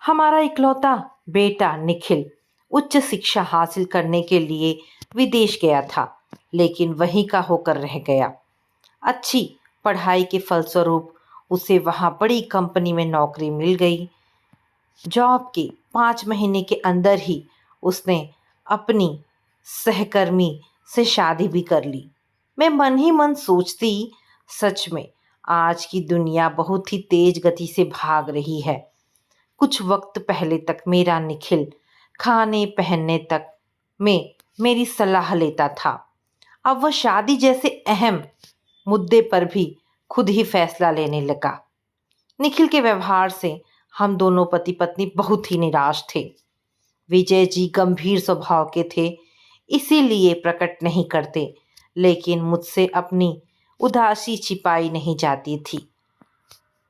हमारा इकलौता बेटा निखिल उच्च शिक्षा हासिल करने के लिए विदेश गया था, लेकिन वहीं का होकर रह गया। अच्छी पढ़ाई के फलस्वरूप उसे वहां बड़ी कंपनी में नौकरी मिल गई। जॉब के 5 महीने के अंदर ही उसने अपनी सहकर्मी से शादी भी कर ली। मैं मन ही मन सोचती, सच में आज की दुनिया बहुत ही तेज गति से भाग रही है। कुछ वक्त पहले तक मेरा निखिल खाने पहनने तक में मेरी सलाह लेता था। अब वह शादी जैसे अहम मुद्दे पर भी खुद ही फैसला लेने लगा। निखिल के व्यवहार से हम दोनों पति पत्नी बहुत ही निराश थे। विजय जी गंभीर स्वभाव के थे, इसीलिए प्रकट नहीं करते, लेकिन मुझसे अपनी उदासी छिपाई नहीं जाती थी।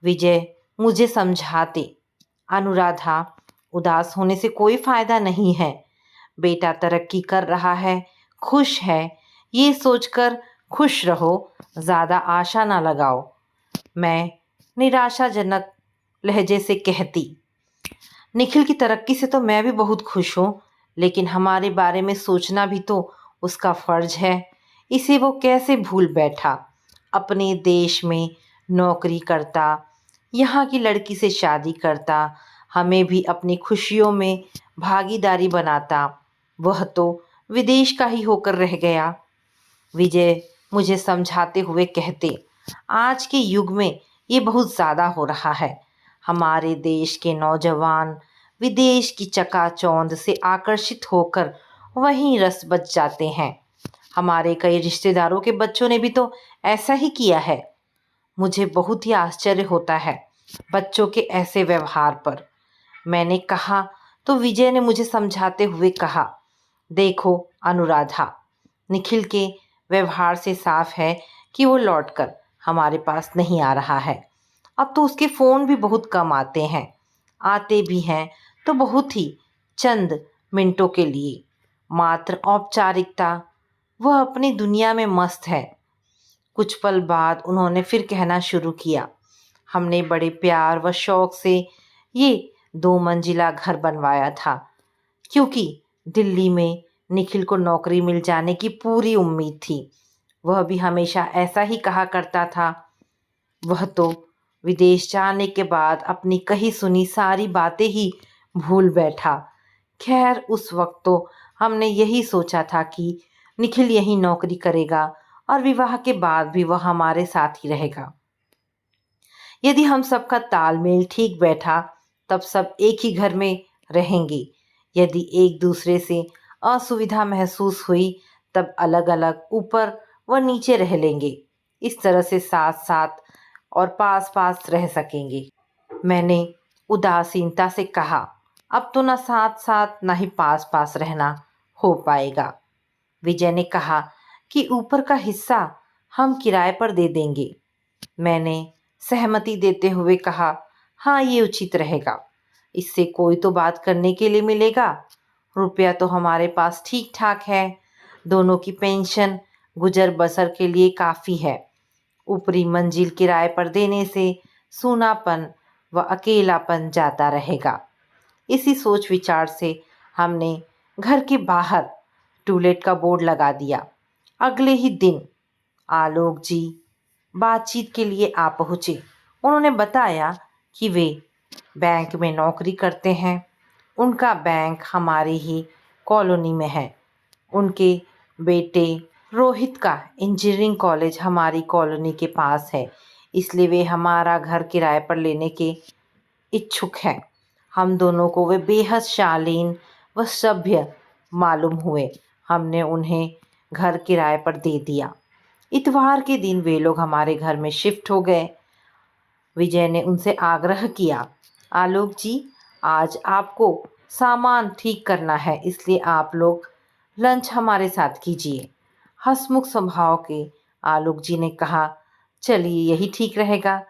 विजय मुझे समझाते, अनुराधा, उदास होने से कोई फायदा नहीं है। बेटा तरक्की कर रहा है, खुश है, ये सोचकर खुश रहो, ज़्यादा आशा ना लगाओ। मैं निराशाजनक लहजे से कहती, निखिल की तरक्की से तो मैं भी बहुत खुश हूँ, लेकिन हमारे बारे में सोचना भी तो उसका फर्ज है। इसे वो कैसे भूल बैठा। अपने देश में नौकरी करता, यहाँ की लड़की से शादी करता, हमें भी अपनी खुशियों में भागीदारी बनाता। वह तो विदेश का ही होकर रह गया। विजय मुझे समझाते हुए कहते, आज के युग में ये बहुत ज़्यादा हो रहा है। हमारे देश के नौजवान विदेश की चकाचौंध से आकर्षित होकर वहीं रस बच जाते हैं। हमारे कई रिश्तेदारों के बच्चों ने भी तो ऐसा ही किया है। मुझे बहुत ही आश्चर्य होता है बच्चों के ऐसे व्यवहार पर। मैंने कहा तो विजय ने मुझे समझाते हुए कहा, देखो अनुराधा, निखिल के व्यवहार से साफ है कि वो लौटकर हमारे पास नहीं आ रहा है। अब तो उसके फ़ोन भी बहुत कम आते हैं, आते भी हैं तो बहुत ही चंद मिनटों के लिए, मात्र औपचारिकता। वह अपनी दुनिया में मस्त है। कुछ पल बाद उन्होंने फिर कहना शुरू किया, हमने बड़े प्यार व शौक से ये 2 मंजिला घर बनवाया था, क्योंकि दिल्ली में निखिल को नौकरी मिल जाने की पूरी उम्मीद थी। वह भी हमेशा ऐसा ही कहा करता था। वह तो विदेश जाने के बाद अपनी कही सुनी सारी बातें ही भूल बैठा। खैर उस वक्त तो हमने यही सोचा था कि निखिल यहीं नौकरी करेगा और विवाह के बाद भी वह हमारे साथ ही रहेगा। यदि हम सबका तालमेल ठीक बैठा तब सब एक ही घर में रहेंगे। यदि एक दूसरे से असुविधा महसूस हुई तब अलग अलग ऊपर व नीचे रह लेंगे। इस तरह से साथ साथ और पास पास रह सकेंगे। मैंने उदासीनता से कहा, अब तो ना साथ साथ ना ही पास पास रहना हो पाएगा। विजय ने कहा कि ऊपर का हिस्सा हम किराए पर दे देंगे। मैंने सहमति देते हुए कहा, हाँ ये उचित रहेगा। इससे कोई तो बात करने के लिए मिलेगा। रुपया तो हमारे पास ठीक ठाक है, दोनों की पेंशन गुजर बसर के लिए काफ़ी है। ऊपरी मंजिल किराए पर देने से सूनापन व अकेलापन जाता रहेगा। इसी सोच विचार से हमने घर के बाहर टूलेट का बोर्ड लगा दिया। अगले ही दिन आलोक जी बातचीत के लिए आ पहुँचे। उन्होंने बताया कि वे बैंक में नौकरी करते हैं। उनका बैंक हमारी ही कॉलोनी में है। उनके बेटे रोहित का इंजीनियरिंग कॉलेज हमारी कॉलोनी के पास है, इसलिए वे हमारा घर किराए पर लेने के इच्छुक हैं। हम दोनों को वे बेहद शालीन व सभ्य मालूम हुए। हमने उन्हें घर किराए पर दे दिया। इतवार के दिन वे लोग हमारे घर में शिफ्ट हो गए। विजय ने उनसे आग्रह किया, आलोक जी, आज आपको सामान ठीक करना है, इसलिए आप लोग लंच हमारे साथ कीजिए। हंसमुख स्वभाव के आलोक जी ने कहा, चलिए यही ठीक रहेगा।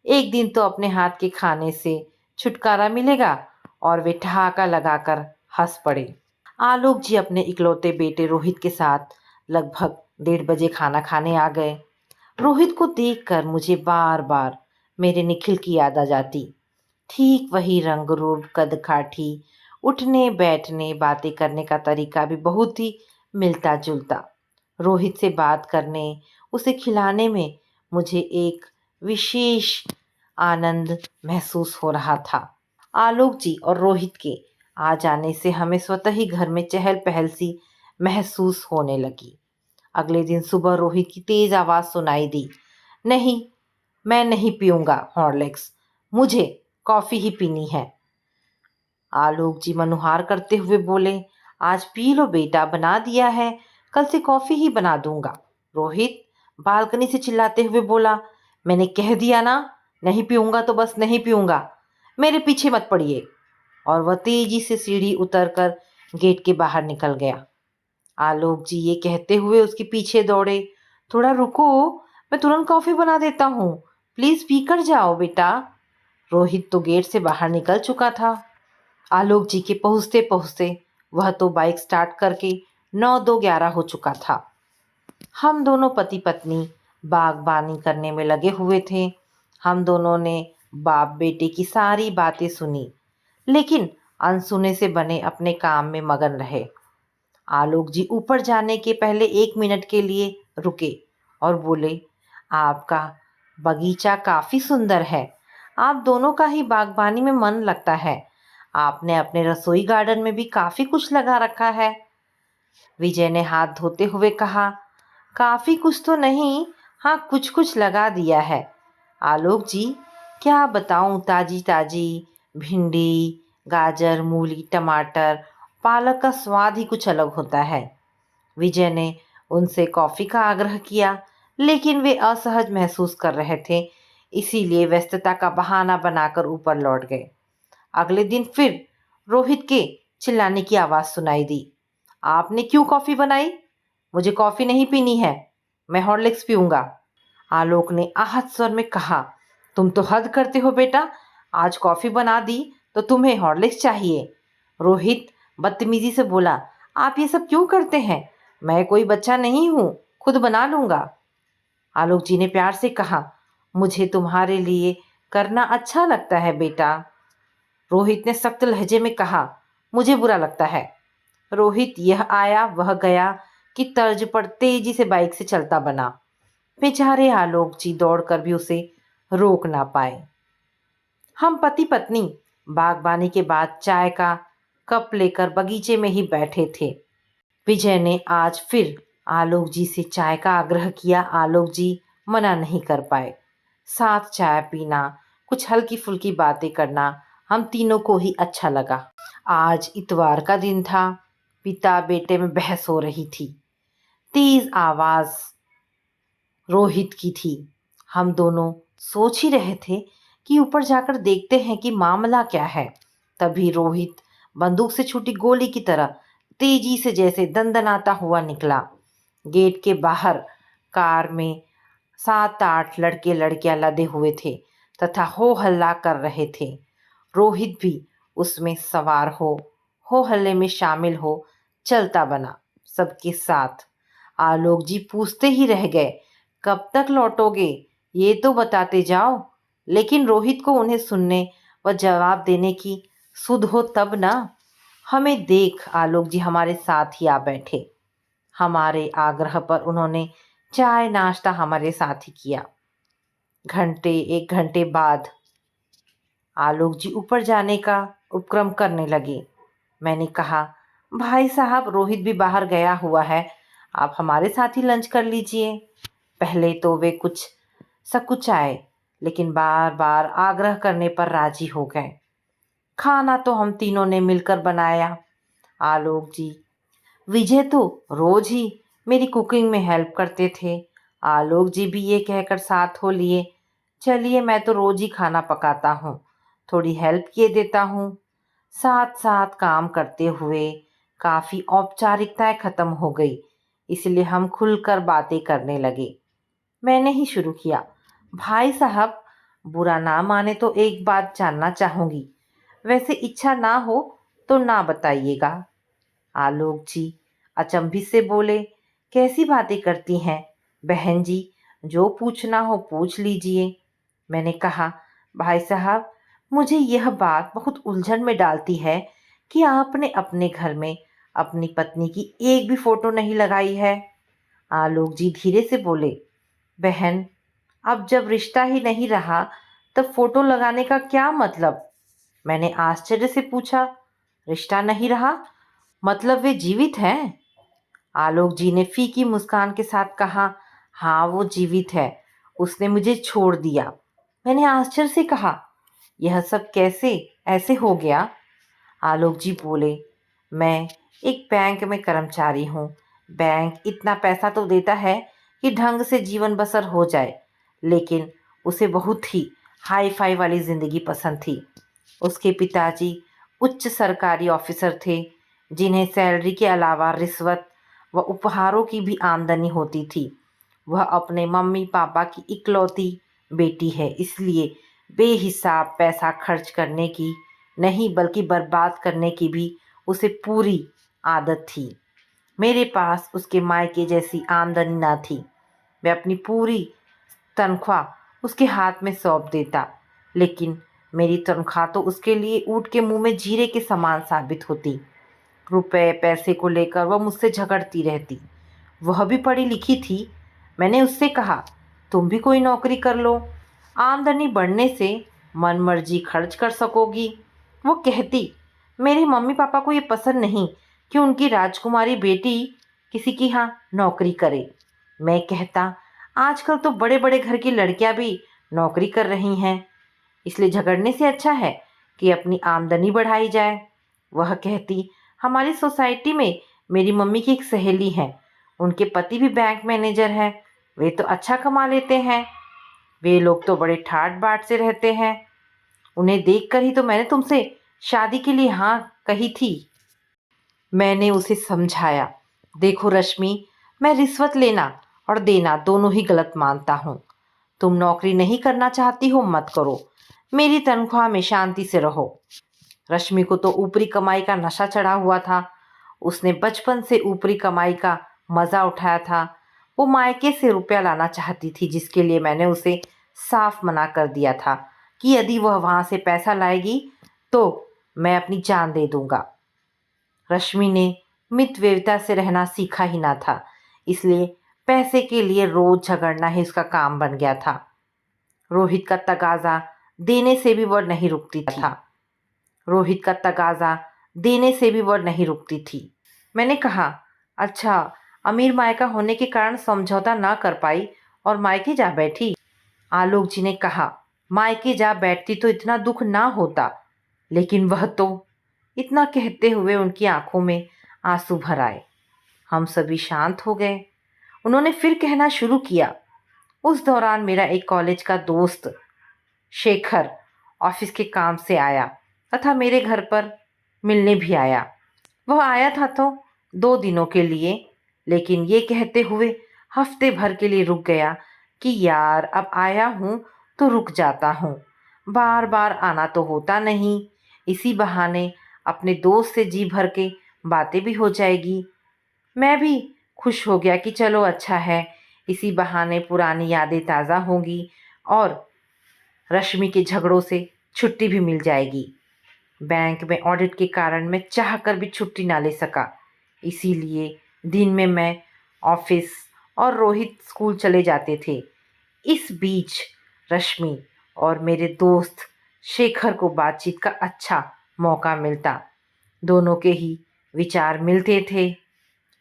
एक दिन तो अपने हाथ के खाने से छुटकारा मिलेगा। और वे ठहाका लगाकर हंस पड़े। आलोक जी अपने इकलौते बेटे रोहित के साथ लगभग 1:30 बजे खाना खाने आ गए। रोहित को देखकर मुझे बार बार मेरे निखिल की याद आ जाती। ठीक वही रंग रूप, कद काठी, उठने बैठने बातें करने का तरीका भी बहुत ही मिलता जुलता। रोहित से बात करने, उसे खिलाने में मुझे एक विशेष आनंद महसूस हो रहा था। आलोक जी और रोहित के आ जाने से हमें स्वतः ही घर में चहल पहल सी महसूस होने लगी। अगले दिन सुबह रोहित की तेज आवाज सुनाई दी, नहीं, मैं नहीं पीऊंगा हॉर्लिक्स, मुझे कॉफी ही पीनी है। आलोक जी मनुहार करते हुए बोले, आज पी लो बेटा, बना दिया है, कल से कॉफी ही बना दूंगा। रोहित बालकनी से चिल्लाते हुए बोला, मैंने कह दिया ना, नहीं पीऊंगा तो बस नहीं पीऊंगा, मेरे पीछे मत पड़िए। और वह तेजी से सीढ़ी उतरकर गेट के बाहर निकल गया। आलोक जी ये कहते हुए उसके पीछे दौड़े, थोड़ा रुको, मैं तुरंत कॉफी बना देता हूँ, प्लीज पी कर जाओ बेटा। रोहित तो गेट से बाहर निकल चुका था। आलोक जी के पहुंचते पहुंचते वह तो बाइक स्टार्ट करके 9 2 11 हो चुका था। हम दोनों पति पत्नी बागबानी करने में लगे हुए थे। हम दोनों ने बाप बेटे की सारी बातें सुनी, लेकिन अनसुने से बने अपने काम में मगन रहे। आलोक जी ऊपर जाने के पहले 1 मिनट के लिए रुके और बोले, आपका बगीचा काफी सुंदर है, आप दोनों का ही बागबानी में मन लगता है, आपने अपने रसोई गार्डन में भी काफी कुछ लगा रखा है। विजय ने हाथ धोते हुए कहा, काफी कुछ तो नहीं, हाँ कुछ कुछ लगा दिया है। आलोक जी, क्या बताऊं, ताजी ताजी भिंडी, गाजर, मूली, टमाटर, पालक का स्वाद ही कुछ अलग होता है। विजय ने उनसे कॉफी का आग्रह किया, लेकिन वे असहज महसूस कर रहे थे, इसीलिए व्यस्तता का बहाना बनाकर ऊपर लौट गए। अगले दिन फिर रोहित के चिल्लाने की आवाज सुनाई दी, आपने क्यों कॉफी बनाई, मुझे कॉफी नहीं पीनी है, मैं हॉर्लिक्स पीऊंगा। आलोक ने आहत स्वर में कहा, तुम तो हद करते हो बेटा, आज कॉफी बना दी तो तुम्हें हॉर्लिक्स चाहिए। रोहित बदतमीजी से बोला, आप ये सब क्यों करते हैं, मैं कोई बच्चा नहीं हूँ, खुद बना लूंगा। आलोक जी ने प्यार से कहा, मुझे तुम्हारे लिए करना अच्छा लगता है बेटा। रोहित ने सख्त लहजे में कहा, मुझे बुरा लगता है। रोहित यह आया वह गया कि तर्ज पर तेजी से बाइक से चलता बना। बेचारे आलोक जी दौड़कर भी उसे रोक ना पाए। हम पति पत्नी बागबानी के बाद चाय का कप लेकर बगीचे में ही बैठे थे। विजय ने आज फिर आलोक जी से चाय का आग्रह किया। आलोक जी मना नहीं कर पाए। साथ चाय पीना, कुछ हल्की फुल्की बातें करना हम तीनों को ही अच्छा लगा। आज इतवार का दिन था। पिता बेटे में बहस हो रही थी। तेज आवाज रोहित की थी। हम दोनों सोच ही रहे थे कि ऊपर जाकर देखते हैं कि मामला क्या है। तभी रोहित बंदूक से छूटी गोली की तरह तेजी से जैसे दंदनाता हुआ निकला। गेट के बाहर कार में 7 8 लड़के लड़कियां लदे हुए थे तथा हो हल्ला कर रहे थे। रोहित भी उसमें सवार हो हल्ले में शामिल हो चलता बना सबके साथ। आलोक जी पूछते ही रह गए, कब तक लौटोगे, ये तो बताते जाओ। लेकिन रोहित को उन्हें सुनने व जवाब देने की सुध हो तब ना। हमें देख आलोक जी हमारे साथ ही आ बैठे। हमारे आग्रह पर उन्होंने चाय नाश्ता हमारे साथ ही किया। 1 घंटे बाद आलोक जी ऊपर जाने का उपक्रम करने लगे। मैंने कहा, भाई साहब रोहित भी बाहर गया हुआ है, आप हमारे साथ ही लंच कर लीजिए। पहले तो वे कुछ सकुचाए, लेकिन बार बार आग्रह करने पर राजी हो गए। खाना तो हम तीनों ने मिलकर बनाया। आलोक जी, विजय तो रोज ही मेरी कुकिंग में हेल्प करते थे। आलोक जी भी ये कहकर साथ हो लिए, चलिए मैं तो रोज ही खाना पकाता हूँ, थोड़ी हेल्प किए देता हूँ। साथ साथ काम करते हुए काफ़ी औपचारिकताएं खत्म हो गई, इसलिए हम खुलकर बातें करने लगे। मैंने ही शुरू किया, भाई साहब बुरा ना माने तो एक बात जानना चाहूँगी, वैसे इच्छा ना हो तो ना बताइएगा। आलोक जी अचंभित से बोले, कैसी बातें करती हैं बहन जी, जो पूछना हो पूछ लीजिए। मैंने कहा, भाई साहब मुझे यह बात बहुत उलझन में डालती है कि आपने अपने घर में अपनी पत्नी की एक भी फोटो नहीं लगाई है। आलोक जी धीरे से बोले, बहन, अब जब रिश्ता ही नहीं रहा तब फोटो लगाने का क्या मतलब? मैंने आश्चर्य से पूछा। रिश्ता नहीं रहा मतलब वे जीवित हैं? आलोक जी ने फीकी मुस्कान के साथ कहा, हाँ वो जीवित है, उसने मुझे छोड़ दिया। मैंने आश्चर्य से कहा, यह सब कैसे ऐसे हो गया? आलोक जी बोले, मैं एक बैंक में कर्मचारी हूँ। बैंक इतना पैसा तो देता है कि ढंग से जीवन बसर हो जाए, लेकिन उसे बहुत ही हाई फाई वाली जिंदगी पसंद थी। उसके पिताजी उच्च सरकारी ऑफिसर थे, जिन्हें सैलरी के अलावा रिश्वत व उपहारों की भी आमदनी होती थी। वह अपने मम्मी पापा की इकलौती बेटी है, इसलिए बेहिसाब पैसा खर्च करने की नहीं बल्कि बर्बाद करने की भी उसे पूरी आदत थी। मेरे पास उसके मायके जैसी आमदनी ना थी। मैं अपनी पूरी तनख्वाह उसके हाथ में सौंप देता, लेकिन मेरी तनख्वाह तो उसके लिए ऊँट के मुंह में जीरे के समान साबित होती। रुपए पैसे को लेकर वह मुझसे झगड़ती रहती। वह भी पढ़ी लिखी थी। मैंने उससे कहा, तुम भी कोई नौकरी कर लो, आमदनी बढ़ने से मनमर्जी खर्च कर सकोगी। वो कहती, मेरे मम्मी पापा को ये पसंद नहीं कि उनकी राजकुमारी बेटी किसी की यहाँ नौकरी करे। मैं कहता, आजकल तो बड़े बड़े घर की लड़कियां भी नौकरी कर रही हैं, इसलिए झगड़ने से अच्छा है कि अपनी आमदनी बढ़ाई जाए। वह कहती, हमारी सोसाइटी में मेरी मम्मी की एक सहेली है, उनके पति भी बैंक मैनेजर हैं, वे तो अच्छा कमा लेते हैं। वे लोग तो बड़े ठाट बाट से रहते हैं। उन्हें देखकर ही तो मैंने तुमसे शादी के लिए हाँ कही थी। मैंने उसे समझाया, देखो रश्मि, मैं रिश्वत लेना और देना दोनों ही गलत मानता हूँ। तुम नौकरी नहीं करना चाहती हो, मत करो, मेरी तनख्वाह में शांति से रहो। रश्मि को तो ऊपरी कमाई का नशा चढ़ा हुआ था। उसने बचपन से ऊपरी कमाई का मजा उठाया था। वो मायके से रुपया लाना चाहती थी, जिसके लिए मैंने उसे साफ मना कर दिया था कि यदि वह वहां से पैसा लाएगी तो मैं अपनी जान दे दूंगा। रश्मि ने मितव्ययिता से रहना सीखा ही ना था, इसलिए पैसे के लिए रोज झगड़ना ही उसका काम बन गया था। रोहित का तगाजा देने से भी वह नहीं रुकती था। रोहित का तगाजा देने से भी वह नहीं रुकती थी। मैंने कहा, अच्छा, अमीर मायका होने के कारण समझौता ना कर पाई और मायके जा बैठी। आलोक जी ने कहा, मायके जा बैठती तो इतना दुख ना होता, लेकिन वह तो। इतना कहते हुए उनकी आंखों में आंसू भर आए। हम सभी शांत हो गए। उन्होंने फिर कहना शुरू किया, उस दौरान मेरा एक कॉलेज का दोस्त शेखर ऑफिस के काम से आया तथा मेरे घर पर मिलने भी आया। वह आया था तो 2 दिनों के लिए, लेकिन ये कहते हुए हफ्ते भर के लिए रुक गया कि यार अब आया हूँ तो रुक जाता हूँ, बार बार आना तो होता नहीं, इसी बहाने अपने दोस्त से जी भर के बातें भी हो जाएगी। मैं भी खुश हो गया कि चलो अच्छा है, इसी बहाने पुरानी यादें ताज़ा होंगी और रश्मि के झगड़ों से छुट्टी भी मिल जाएगी। बैंक में ऑडिट के कारण मैं चाह कर भी छुट्टी ना ले सका, इसीलिए दिन में मैं ऑफिस और रोहित स्कूल चले जाते थे। इस बीच रश्मि और मेरे दोस्त शेखर को बातचीत का अच्छा मौका मिलता। दोनों के ही विचार मिलते थे।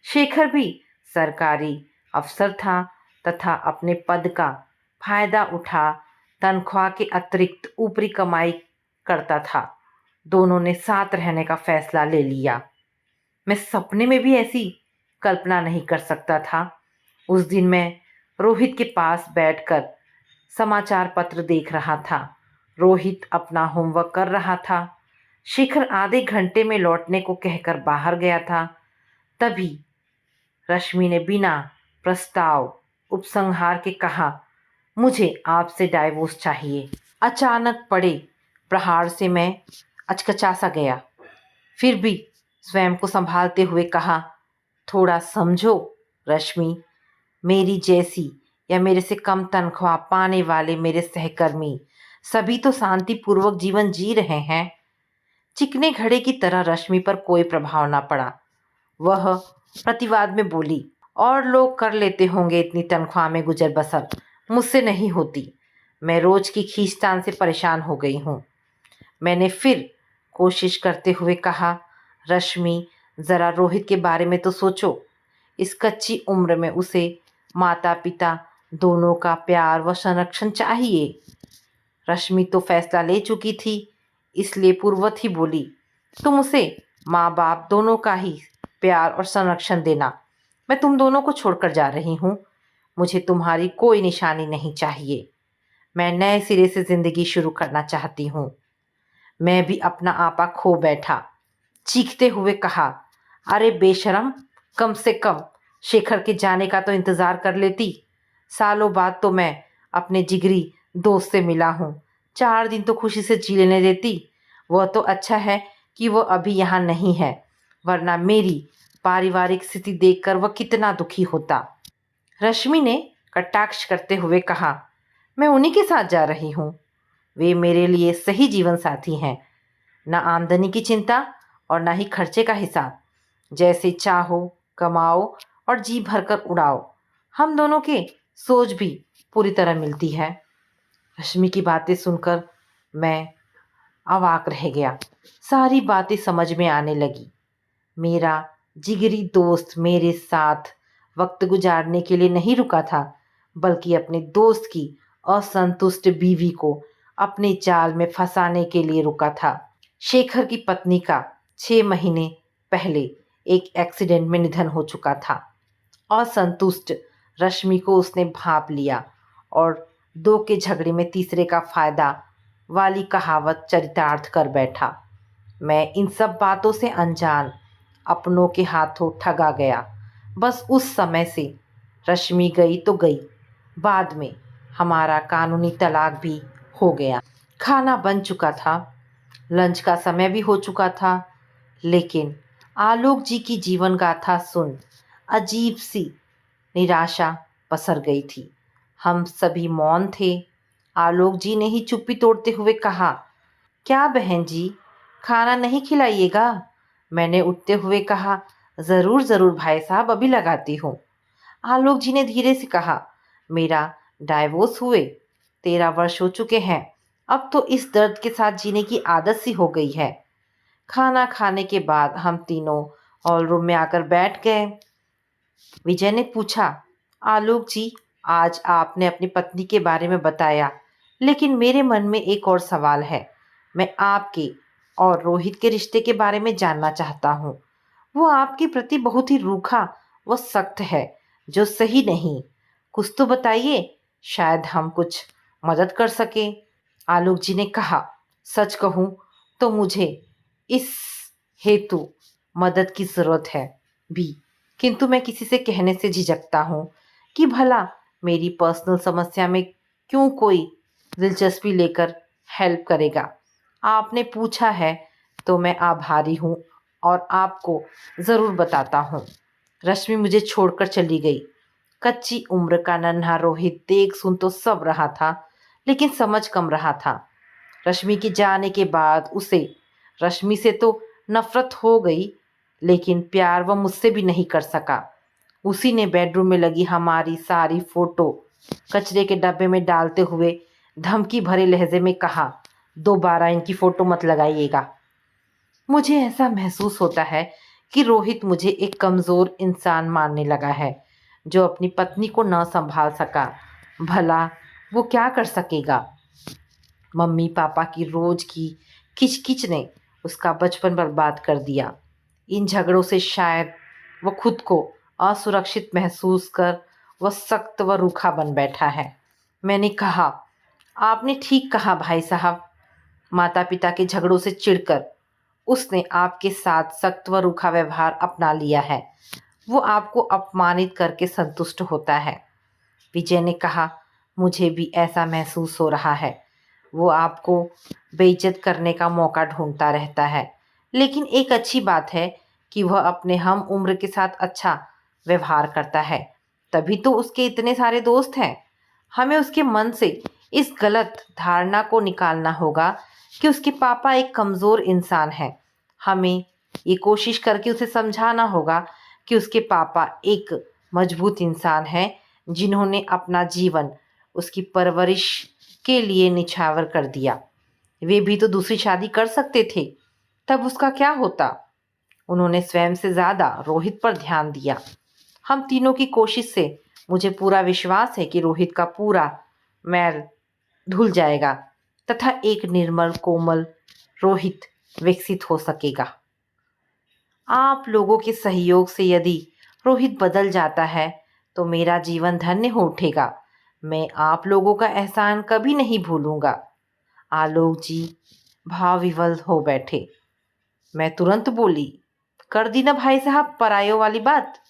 शेखर भी सरकारी अफसर था तथा अपने पद का फायदा उठा तनख्वाह के अतिरिक्त ऊपरी कमाई करता था। दोनों ने साथ रहने का फैसला ले लिया। मैं सपने में भी ऐसी कल्पना नहीं कर सकता था। उस दिन मैं रोहित के पास बैठकर समाचार पत्र देख रहा था। रोहित अपना होमवर्क कर रहा था। शिखर आधे घंटे में लौटने को कहकर बाहर गया था। तभी रश्मि ने बिना प्रस्ताव उपसंहार के कहा, मुझे आपसे डाइवोर्स चाहिए। अचानक पड़े प्रहार से मैं अचकचा सा गया, फिर भी स्वयं को संभालते हुए कहा, थोड़ा समझो रश्मि, मेरी जैसी या मेरे से कम तनख्वाह पाने वाले मेरे सहकर्मी सभी तो शांतिपूर्वक जीवन जी रहे हैं। चिकने घड़े की तरह रश्मि पर कोई प्रभाव ना पड़ा। वह प्रतिवाद में बोली, और लोग कर लेते होंगे इतनी तनख्वाह में गुजर बसर, मुझसे नहीं होती। मैं रोज की खींचतान से परेशान हो गई हूँ। मैंने फिर कोशिश करते हुए कहा, रश्मि ज़रा रोहित के बारे में तो सोचो। इस कच्ची उम्र में उसे माता पिता दोनों का प्यार व संरक्षण चाहिए। रश्मि तो फैसला ले चुकी थी, इसलिए पूर्ववत ही बोली, तुम उसे माँ बाप दोनों का ही प्यार और संरक्षण देना। मैं तुम दोनों को छोड़कर जा रही हूँ। मुझे तुम्हारी कोई निशानी नहीं चाहिए। मैं नए सिरे से ज़िंदगी शुरू करना चाहती हूँ। मैं भी अपना आपा खो बैठा। चीखते हुए कहा, अरे बेशरम, कम से कम शेखर के जाने का तो इंतज़ार कर लेती। सालों बाद तो मैं अपने जिगरी दोस्त से मिला हूँ। 4 दिन तो खुशी से जी लेने देती। वह तो अच्छा है कि वह अभी यहाँ नहीं है, वरना मेरी पारिवारिक स्थिति देखकर वह कितना दुखी होता। रश्मि ने कटाक्ष करते हुए कहा, मैं उन्हीं के साथ जा रही हूँ। वे मेरे लिए सही जीवन साथी हैं। न आमदनी की चिंता और न ही खर्चे का हिसाब। जैसे चाहो कमाओ और जी भरकर उड़ाओ। हम दोनों के सोच भी पूरी तरह मिलती है। रश्मि की बातें सुनकर मैं अवाक रह गया। सारी बातें समझ में आने लगी। मेरा जिगरी दोस्त मेरे साथ वक्त गुजारने के लिए नहीं रुका था, बल्कि अपने दोस्त की असंतुष्ट बीवी को अपने जाल में फंसाने के लिए रुका था। शेखर की पत्नी का 6 महीने पहले एक एक्सीडेंट में निधन हो चुका था। असंतुष्ट रश्मि को उसने भांप लिया और दो के झगड़े में तीसरे का फायदा वाली कहावत चरितार्थ कर बैठा। मैं इन सब बातों से अनजान अपनों के हाथों ठगा गया। बस उस समय से रश्मि गई तो गई। बाद में हमारा कानूनी तलाक भी हो गया। खाना बन चुका था, लंच का समय भी हो चुका था, लेकिन आलोक जी की जीवन गाथा सुन अजीब सी निराशा पसर गई थी। हम सभी मौन थे। आलोक जी ने ही चुप्पी तोड़ते हुए कहा, क्या बहन जी, खाना नहीं खिलाइएगा? मैंने उठते हुए कहा, ज़रूर ज़रूर भाई साहब, अभी लगाती हूँ। आलोक जी ने धीरे से कहा, मेरा डाइवोर्स हुए 13 वर्ष हो चुके हैं। अब तो इस दर्द के साथ जीने की आदत सी हो गई है। खाना खाने के बाद हम तीनों हॉल रूम में आकर बैठ गए। विजय ने पूछा, आलोक जी, आज आपने अपनी पत्नी के बारे में बताया, लेकिन मेरे मन में एक और सवाल है। मैं आपके और रोहित के रिश्ते के बारे में जानना चाहता हूँ। वो आपके प्रति बहुत ही रूखा व सख्त है, जो सही नहीं। कुछ तो बताइए, शायद हम कुछ मदद कर सकें। आलोक जी ने कहा, सच कहूँ तो मुझे इस हेतु मदद की ज़रूरत है भी, किंतु मैं किसी से कहने से झिझकता हूँ कि भला मेरी पर्सनल समस्या में क्यों कोई दिलचस्पी लेकर हेल्प करेगा। आपने पूछा है तो मैं आभारी हूँ और आपको ज़रूर बताता हूँ। रश्मि मुझे छोड़कर चली गई। कच्ची उम्र का नन्हा रोहित देख सुन तो सब रहा था, लेकिन समझ कम रहा था। रश्मि के जाने के बाद उसे रश्मि से तो नफरत हो गई, लेकिन प्यार वह मुझसे भी नहीं कर सका। उसी ने बेडरूम में लगी हमारी सारी फोटो कचरे के डब्बे में डालते हुए धमकी भरे लहजे में कहा, दोबारा इनकी फ़ोटो मत लगाइएगा। मुझे ऐसा महसूस होता है कि रोहित मुझे एक कमज़ोर इंसान मानने लगा है, जो अपनी पत्नी को न संभाल सका। भला वो क्या कर सकेगा? मम्मी पापा की रोज़ की किचकिच ने उसका बचपन बर्बाद कर दिया। इन झगड़ों से शायद वो खुद को असुरक्षित महसूस कर वह सख्त व रूखा बन बैठा है। मैंने कहा, आपने ठीक कहा भाई साहब। माता पिता के झगड़ों से चिढ़कर उसने आपके साथ सख्त व रूखा व्यवहार अपना लिया है। वो आपको अपमानित करके संतुष्ट होता है। विजय ने कहा, मुझे भी ऐसा महसूस हो रहा है। वो आपको बेइज्जत करने का मौका ढूंढता रहता है, लेकिन एक अच्छी बात है कि वह अपने हम उम्र के साथ अच्छा व्यवहार करता है, तभी तो उसके इतने सारे दोस्त हैं। हमें उसके मन से इस गलत धारणा को निकालना होगा कि उसके पापा एक कमज़ोर इंसान है। हमें ये कोशिश करके उसे समझाना होगा कि उसके पापा एक मजबूत इंसान हैं, जिन्होंने अपना जीवन उसकी परवरिश के लिए निछावर कर दिया। वे भी तो दूसरी शादी कर सकते थे, तब उसका क्या होता? उन्होंने स्वयं से ज़्यादा रोहित पर ध्यान दिया। हम तीनों की कोशिश से मुझे पूरा विश्वास है कि रोहित का पूरा मैल धुल जाएगा तथा एक निर्मल कोमल रोहित विकसित हो सकेगा। आप लोगों के सहयोग से यदि रोहित बदल जाता है तो मेरा जीवन धन्य हो उठेगा। मैं आप लोगों का एहसान कभी नहीं भूलूंगा। आलोक जी भाव विवल हो बैठे। मैं तुरंत बोली, कर दी ना भाई साहब परायों वाली बात।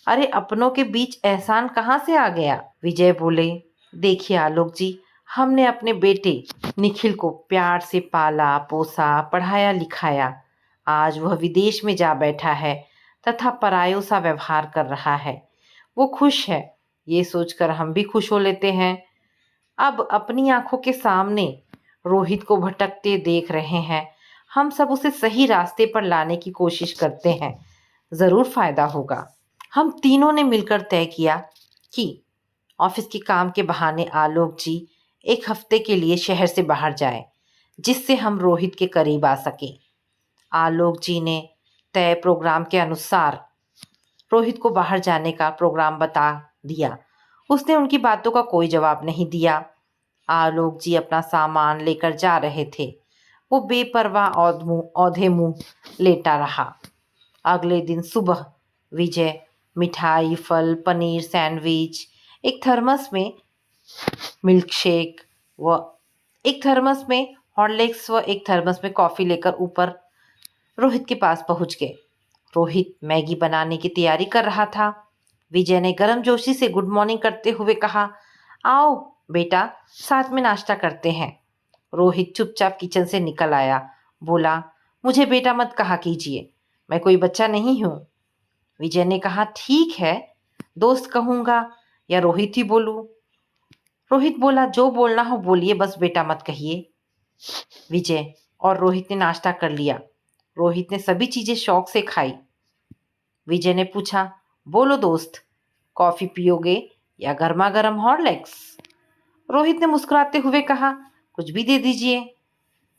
अरे अपनों के बीच एहसान कहाँ से आ गया? विजय बोले, देखिए आलोक जी, हमने अपने बेटे निखिल को प्यार से पाला पोसा पढ़ाया लिखाया। आज वह विदेश में जा बैठा है तथा परायों सा व्यवहार कर रहा है। वो खुश है, ये सोचकर हम भी खुश हो लेते हैं। अब अपनी आंखों के सामने रोहित को भटकते देख रहे हैं। हम सब उसे सही रास्ते पर लाने की कोशिश करते हैं, ज़रूर फायदा होगा। हम तीनों ने मिलकर तय किया कि ऑफिस के काम के बहाने आलोक जी एक हफ्ते के लिए शहर से बाहर जाए, जिससे हम रोहित के करीब आ सकें। आलोक जी ने तय प्रोग्राम के अनुसार रोहित को बाहर जाने का प्रोग्राम बता दिया। उसने उनकी बातों का कोई जवाब नहीं दिया। आलोक जी अपना सामान लेकर जा रहे थे। वो बेपरवाह औधे मुंह लेटा रहा। अगले दिन सुबह विजय मिठाई फल पनीर सैंडविच एक थर्मस में मिल्कशेक व एक थर्मस में हॉर्लिक्स व एक थर्मस में कॉफ़ी लेकर ऊपर रोहित के पास पहुंच गए। रोहित मैगी बनाने की तैयारी कर रहा था। विजय ने गर्मजोशी से गुड मॉर्निंग करते हुए कहा, आओ बेटा साथ में नाश्ता करते हैं। रोहित चुपचाप किचन से निकल आया। बोला, मुझे बेटा मत कहा कीजिए, मैं कोई बच्चा नहीं हूँ। विजय ने कहा, ठीक है, दोस्त कहूँगा या रोहित ही बोलूँ? रोहित बोला, जो बोलना हो बोलिए, बस बेटा मत कहिए। विजय और रोहित ने नाश्ता कर लिया। रोहित ने सभी चीज़ें शौक से खाई। विजय ने पूछा, बोलो दोस्त, कॉफ़ी पियोगे या गर्मा गर्म हॉर्लिक्स? रोहित ने मुस्कुराते हुए कहा, कुछ भी दे दीजिए।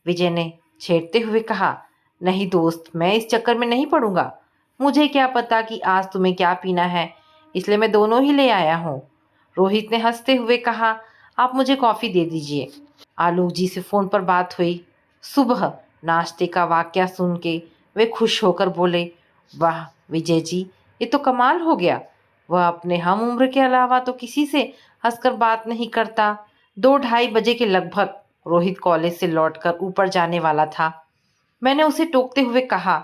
विजय ने छेड़ते हुए कहा, नहीं दोस्त, मैं इस चक्कर में नहीं पड़ूंगा। मुझे क्या पता कि आज तुम्हें क्या पीना है, इसलिए मैं दोनों ही ले आया हूँ। रोहित ने हंसते हुए कहा, आप मुझे कॉफ़ी दे दीजिए। आलोक जी से फ़ोन पर बात हुई। सुबह नाश्ते का वाकया सुन के वे खुश होकर बोले, वाह विजय जी, ये तो कमाल हो गया। वह अपने हम उम्र के अलावा तो किसी से हंसकर बात नहीं करता। 2-2:30 बजे के लगभग रोहित कॉलेज से लौटकर ऊपर जाने वाला था। मैंने उसे टोकते हुए कहा,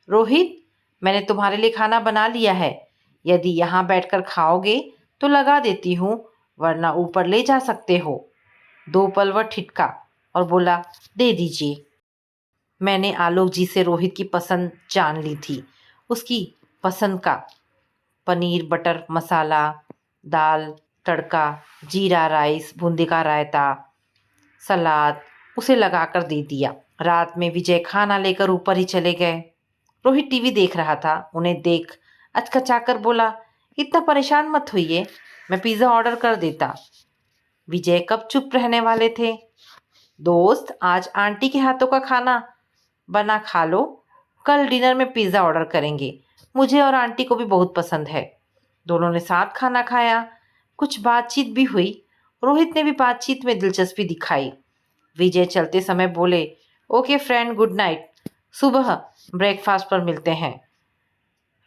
रोहित, मैंने तुम्हारे लिए खाना बना लिया है। यदि यहाँ बैठकर खाओगे तो लगा देती हूँ, वरना ऊपर ले जा सकते हो। 2 पल वह ठिठका और बोला, दे दीजिए। मैंने आलोक जी से रोहित की पसंद जान ली थी। उसकी पसंद का पनीर बटर मसाला, दाल तड़का, जीरा राइस, बूंदी का रायता, सलाद उसे लगाकर दे दिया। रात में विजय खाना लेकर ऊपर ही चले गए। रोहित टीवी देख रहा था। उन्हें देख अचकचाकर बोला, इतना परेशान मत होइए, मैं पिज़्ज़ा ऑर्डर कर देता। विजय कब चुप रहने वाले थे। दोस्त, आज आंटी के हाथों का खाना बना खा लो, कल डिनर में पिज़्ज़ा ऑर्डर करेंगे, मुझे और आंटी को भी बहुत पसंद है। दोनों ने साथ खाना खाया। कुछ बातचीत भी हुई। रोहित ने भी बातचीत में दिलचस्पी दिखाई। विजय चलते समय बोले, ओके फ्रेंड, गुड नाइट, सुबह ब्रेकफास्ट पर मिलते हैं।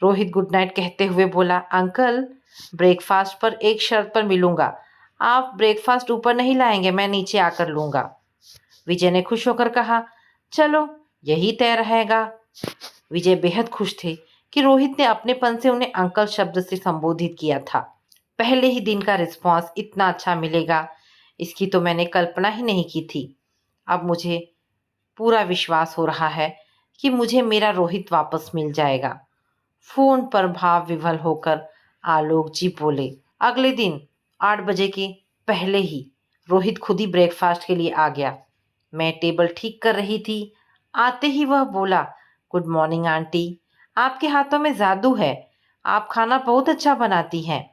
रोहित गुड नाइट कहते हुए बोला, अंकल, ब्रेकफास्ट पर एक शर्त पर मिलूंगा, आप ब्रेकफास्ट ऊपर नहीं लाएंगे, मैं नीचे आकर लूँगा। विजय ने खुश होकर कहा, चलो यही तय रहेगा। विजय बेहद खुश थे कि रोहित ने अपनेपन से उन्हें अंकल शब्द से संबोधित किया था। पहले ही दिन का रिस्पॉन्स इतना अच्छा मिलेगा, इसकी तो मैंने कल्पना ही नहीं की थी। अब मुझे पूरा विश्वास हो रहा है कि मुझे मेरा रोहित वापस मिल जाएगा। फोन पर भाव विभल होकर आलोक जी बोले। अगले दिन 8 बजे के पहले ही रोहित खुद ही ब्रेकफास्ट के लिए आ गया। मैं टेबल ठीक कर रही थी। आते ही वह बोला, गुड मॉर्निंग आंटी, आपके हाथों में जादू है, आप खाना बहुत अच्छा बनाती हैं।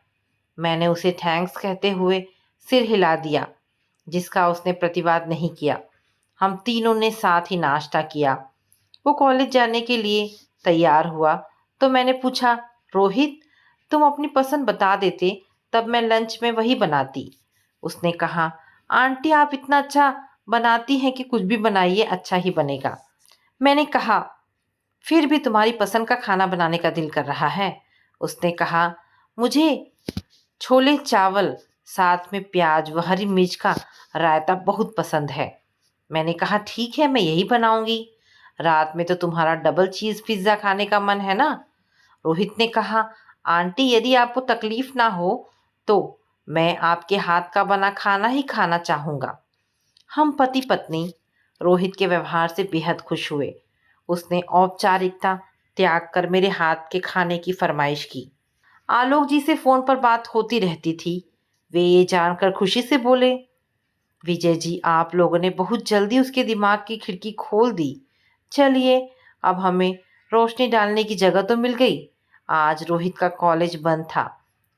मैंने उसे थैंक्स कहते हुए सिर हिला दिया, जिसका उसने प्रतिवाद नहीं किया। हम तीनों ने साथ ही नाश्ता किया। वो कॉलेज जाने के लिए तैयार हुआ तो मैंने पूछा, रोहित, तुम अपनी पसंद बता देते, तब मैं लंच में वही बनाती। उसने कहा, आंटी आप इतना अच्छा बनाती हैं कि कुछ भी बनाइए अच्छा ही बनेगा। मैंने कहा, फिर भी तुम्हारी पसंद का खाना बनाने का दिल कर रहा है। उसने कहा, मुझे छोले चावल साथ में प्याज व हरी मिर्च का रायता बहुत पसंद है। मैंने कहा, ठीक है, मैं यही बनाऊंगी। रात में तो तुम्हारा डबल चीज़ पिज़्ज़ा खाने का मन है ना। रोहित ने कहा, आंटी यदि आपको तकलीफ ना हो तो मैं आपके हाथ का बना खाना ही खाना चाहूँगा। हम पति पत्नी रोहित के व्यवहार से बेहद खुश हुए। उसने औपचारिकता त्याग कर मेरे हाथ के खाने की फरमाइश की। आलोक जी से फ़ोन पर बात होती रहती थी। वे ये जानकर खुशी से बोले, विजय जी, आप लोगों ने बहुत जल्दी उसके दिमाग की खिड़की खोल दी। चलिए, अब हमें रोशनी डालने की जगह तो मिल गई। आज रोहित का कॉलेज बंद था।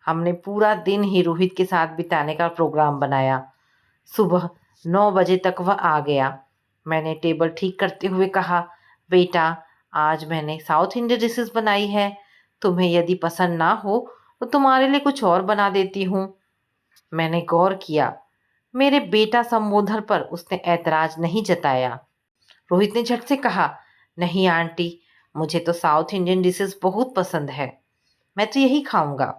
हमने पूरा दिन ही रोहित के साथ बिताने का प्रोग्राम बनाया। सुबह 9 बजे तक वह आ गया। मैंने टेबल ठीक करते हुए कहा, बेटा, आज मैंने साउथ इंडियन डिशेस बनाई है। तुम्हें यदि पसंद ना हो तो तुम्हारे लिए कुछ और बना देती हूँ। मैंने गौर किया। मेरे बेटा संबोधन पर उसने ऐतराज नहीं जताया। रोहित ने झट से कहा, नहीं आंटी, मुझे तो साउथ इंडियन डिशेस बहुत पसंद है, मैं तो यही खाऊंगा।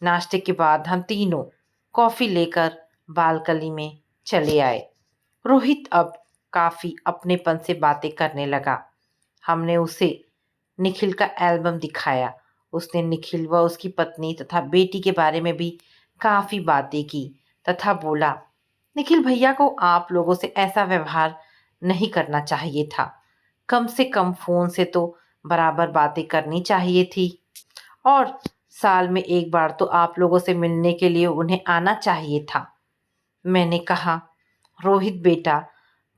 नाश्ते के बाद हम तीनों कॉफ़ी लेकर बालकनी में चले आए। रोहित अब काफ़ी अपनेपन से बातें करने लगा। हमने उसे निखिल का एल्बम दिखाया। उसने निखिल व उसकी पत्नी तथा बेटी के बारे में भी काफ़ी बातें की तथा बोला, निखिल भैया को आप लोगों से ऐसा व्यवहार नहीं करना चाहिए था। कम से कम फ़ोन से तो बराबर बातें करनी चाहिए थी, और साल में एक बार तो आप लोगों से मिलने के लिए उन्हें आना चाहिए था। मैंने कहा, रोहित बेटा,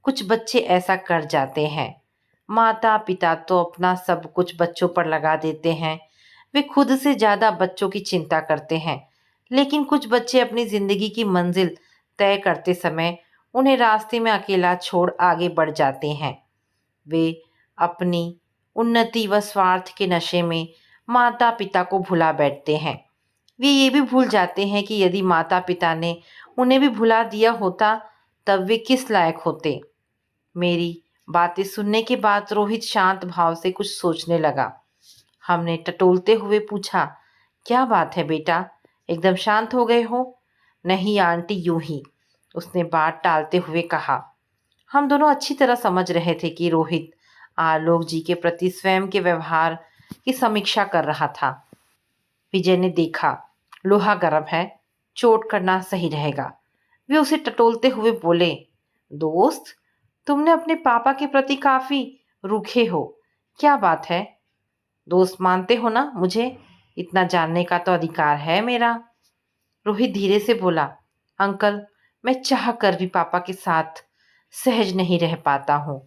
कुछ बच्चे ऐसा कर जाते हैं। माता पिता तो अपना सब कुछ बच्चों पर लगा देते हैं। वे खुद से ज़्यादा बच्चों की चिंता करते हैं। लेकिन कुछ बच्चे अपनी ज़िंदगी की मंजिल तय करते समय उन्हें रास्ते में अकेला छोड़ आगे बढ़ जाते हैं। वे अपनी उन्नति व स्वार्थ के नशे में माता पिता को भुला बैठते हैं। वे ये भी भूल जाते हैं कि यदि माता पिता ने उन्हें भी भुला दिया होता तब वे किस लायक होते। मेरी बातें सुनने के बाद रोहित शांत भाव से कुछ सोचने लगा। हमने टटोलते हुए पूछा, क्या बात है बेटा, एकदम शांत हो गए हो? नहीं आंटी, यूं ही, उसने बात टालते हुए कहा। हम दोनों अच्छी तरह समझ रहे थे कि रोहित आलोक जी के प्रति स्वयं के व्यवहार की समीक्षा कर रहा था। विजय ने देखा, लोहा गर्म है, चोट करना सही रहेगा। वे उसे टटोलते हुए बोले, दोस्त, तुमने अपने पापा के प्रति काफी रूखे हो। क्या बात है? दोस्त मानते हो ना मुझे? इतना जानने का तो अधिकार है मेरा। रोहित धीरे से बोला, अंकल, मैं चाह कर भी पापा के साथ सहज नहीं रह पाता हूँ।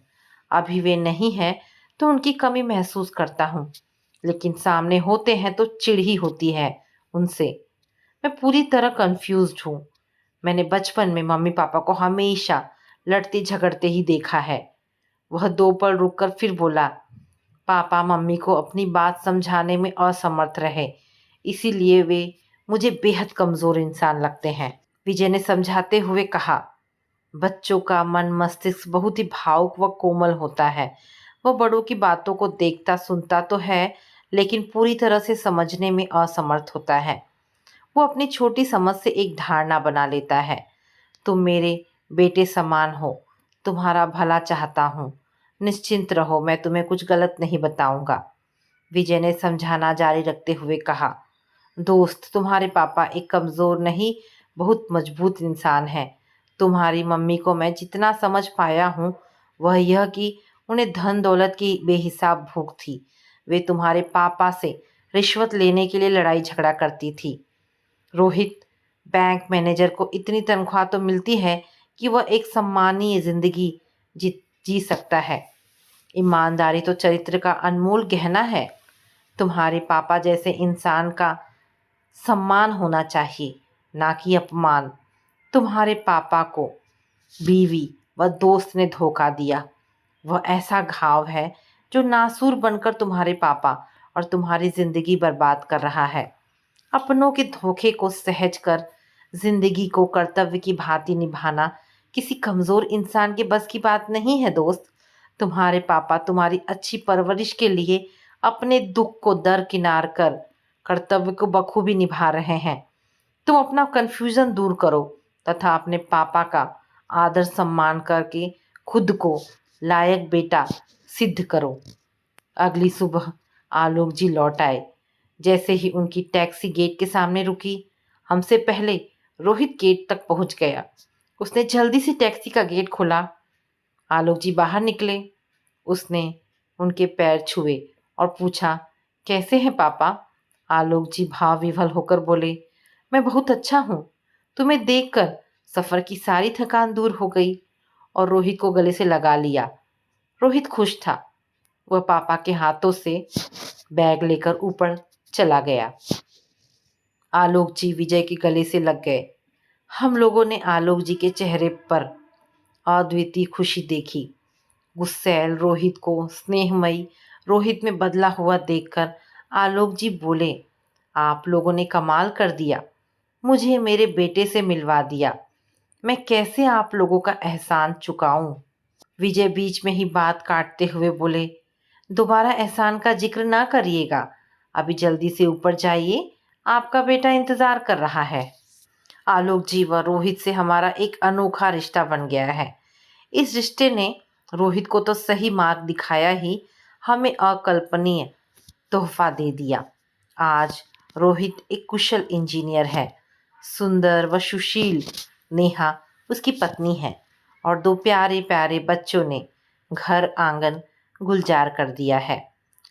अभी वे नहीं हैं तो उनकी कमी महसूस करता हूँ, लेकिन सामने होते हैं तो चिढ़ ही होती है उनसे। मैं पूरी तरह कंफ्यूज्ड हूँ। मैंने बचपन में मम्मी पापा को हमेशा लड़ते झगड़ते ही देखा है। वह 2 पल रुककर फिर बोला, पापा मम्मी को अपनी बात समझाने में असमर्थ रहे, इसीलिए वे मुझे बेहद कमज़ोर इंसान लगते हैं। विजय ने समझाते हुए कहा, बच्चों का मन मस्तिष्क बहुत ही भावुक व कोमल होता है। वह बड़ों की बातों को देखता सुनता तो है, लेकिन पूरी तरह से समझने में असमर्थ होता है। वो अपनी छोटी समझ से एक धारणा बना लेता है। तुम मेरे बेटे समान हो, तुम्हारा भला चाहता हूँ। निश्चिंत रहो, मैं तुम्हें कुछ गलत नहीं बताऊंगा। विजय ने समझाना जारी रखते हुए कहा, दोस्त, तुम्हारे पापा एक कमज़ोर नहीं, बहुत मजबूत इंसान हैं। तुम्हारी मम्मी को मैं जितना समझ पाया हूँ वह यह कि उन्हें धन दौलत की बेहिसाब भूख थी। वे तुम्हारे पापा से रिश्वत लेने के लिए लड़ाई झगड़ा करती थी। रोहित, बैंक मैनेजर को इतनी तनख्वाह तो मिलती है कि वह एक सम्मानीय जिंदगी जी जी सकता है। ईमानदारी तो चरित्र का अनमोल गहना है। तुम्हारे पापा जैसे इंसान का सम्मान होना चाहिए, ना कि अपमान। तुम्हारे पापा को बीवी व दोस्त ने धोखा दिया। वह ऐसा घाव है जो नासूर बनकर तुम्हारे पापा और तुम्हारी जिंदगी बर्बाद कर रहा है। अपनों के धोखे को सहज कर जिंदगी को कर्तव्य की भांति निभाना किसी कमजोर इंसान के बस की बात नहीं है दोस्त। तुम्हारे पापा तुम्हारी अच्छी परवरिश के लिए अपने दुख को दरकिनार कर कर्तव्य को बखूबी निभा रहे हैं। तुम अपना कंफ्यूजन दूर करो तथा अपने पापा का आदर सम्मान करके खुद को लायक बेटा सिद्ध करो। अगली सुबह आलोक जी लौट आए। जैसे ही उनकी टैक्सी गेट के सामने रुकी, हमसे पहले रोहित गेट तक पहुंच गया। उसने जल्दी से टैक्सी का गेट खोला। आलोक जी बाहर निकले। उसने उनके पैर छुए और पूछा, कैसे हैं पापा? आलोक जी भाव विभल होकर बोले, मैं बहुत अच्छा हूँ। तुम्हें देखकर सफर की सारी थकान दूर हो गई। और रोहित को गले से लगा लिया। रोहित खुश था। वह पापा के हाथों से बैग लेकर ऊपर चला गया। आलोक जी विजय के गले से लग गए। हम लोगों ने आलोक जी के चेहरे पर अद्वितीय खुशी देखी। गुस्सैल रोहित को स्नेहमयी रोहित में बदला हुआ देखकर आलोक जी बोले, आप लोगों ने कमाल कर दिया, मुझे मेरे बेटे से मिलवा दिया। मैं कैसे आप लोगों का एहसान चुकाऊं? विजय बीच में ही बात काटते हुए बोले, दोबारा एहसान का जिक्र ना करिएगा। अभी जल्दी से ऊपर जाइए, आपका बेटा इंतजार कर रहा है। आलोक जी व रोहित से हमारा एक अनोखा रिश्ता बन गया है। इस रिश्ते ने रोहित को तो सही मार्ग दिखाया ही, हमें अकल्पनीय तोहफा दे दिया। आज रोहित एक कुशल इंजीनियर है। सुंदर व सुशील नेहा उसकी पत्नी है और दो प्यारे प्यारे बच्चों ने घर आंगन गुलजार कर दिया है।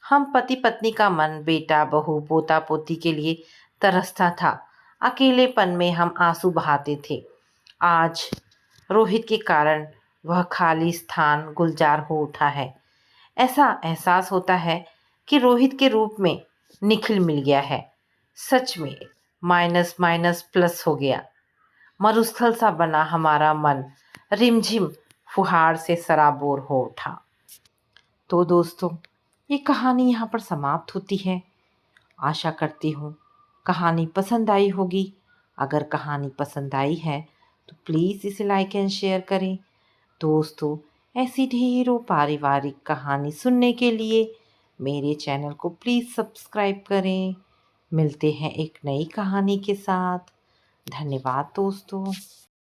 हम पति पत्नी का मन बेटा बहू पोता पोती के लिए तरसता था। अकेलेपन में हम आंसू बहाते थे। आज रोहित के कारण वह खाली स्थान गुलजार हो उठा है। ऐसा एहसास होता है कि रोहित के रूप में निखिल मिल गया है। सच में माइनस माइनस प्लस हो गया। मरुस्थल सा बना हमारा मन, रिमझिम फुहार से सराबोर हो उठा। तो दोस्तों, ये कहानी यहाँ पर समाप्त होती है। आशा करती हूँ कहानी पसंद आई होगी। अगर कहानी पसंद आई है तो प्लीज़ इसे लाइक एंड शेयर करें। दोस्तों, ऐसी ढेरों पारिवारिक कहानी सुनने के लिए मेरे चैनल को प्लीज़ सब्सक्राइब करें। मिलते हैं एक नई कहानी के साथ। धन्यवाद दोस्तों।